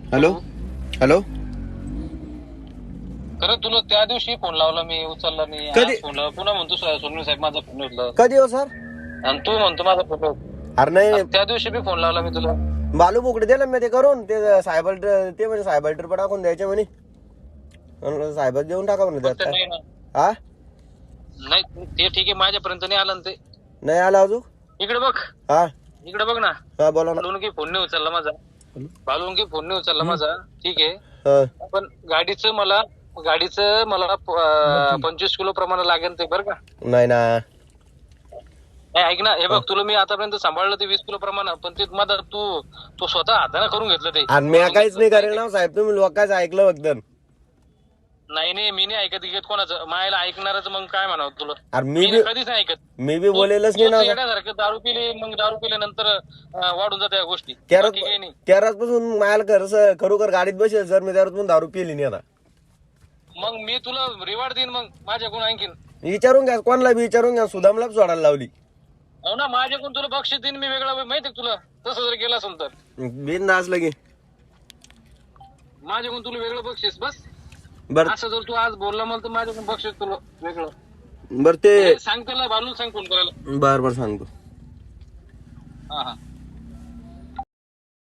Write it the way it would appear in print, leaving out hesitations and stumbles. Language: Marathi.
Hello hello. खरं तुला त्या दिवशी फोन लावला मी, उचलला नाही. कधी? आज फोन लावला पुन्हा म्हणतो सोनवणे साहेब माझा फोन उचलला, कधी हो सर? आणि तू म्हणतो माझा फोन. अरे नाही, त्या दिवशी बी फोन लावला मी तुला. बालू बोकडे दिलं मी ते करून, ते सायबर ते म्हणजे सायबर ट्रिप टाकून द्यायचे म्हणे, सायबर देऊन टाका म्हणे फक्त त्यात. नाही ना. हा नाही ते ठीक आहे, माझ्यापर्यंत नाही आलं ना ते. नाही आला अजून. इकडे बघ, हा इकडे बघ ना. हा बोला ना. बालून की फोन नाही उचलला माझा, बालून की फोन नाही उचलला माझा. ठीक आहे, हा पण गाडीचं मला 25 किलो प्रमाण लागेल ते, बरं का? नाही ना. नाही ऐक ना, हे बघ तुला मी आतापर्यंत सांभाळलं ते 20 किलो प्रमाण, पण ते माझा तू स्वतः हाताने करून घेतलं ते. आणि मी काहीच नाही करेल ना साहेब, तुम्ही लोकांचं ऐकलं फक्त. नाही नाही, मी नाही ऐकत कोणाचं, मायला ऐकणारच मग काय म्हणावं तुला. अरे मी कधीच नाही ऐकत. मी बी बोलेलच नाही ना. येण्यासारखं दारू पिली, मग दारू पिल्यानंतर वाढून जाते या गोष्टी, बाकी काही नाही. तेराच पासून मायाला खरोखर गाडीत बसेल सर, मी त्यावर दारू पिली नाही आता. मग मी तुला रिवॉर्ड देईन मग माझ्याकडून आणखीन. विचारून घ्या, कोणाला बी विचारून घ्या, सुदामला सोडायला लावली. हो ना, माझ्याकडून तुला बक्षीस देईन मी वेगळा, माहितीये तुला, तसं जर केलं असेल तर. बिन असलं की माझ्याकडून तुला वेगळं बक्षीस बस. बर असं जर तू आज बोलला मला तर माझ्याकडून बक्षीस तुला वेगळं. बर ते सांग त्याला, बालू सांग फोन करायला. बर बर सांगतो. हा हा.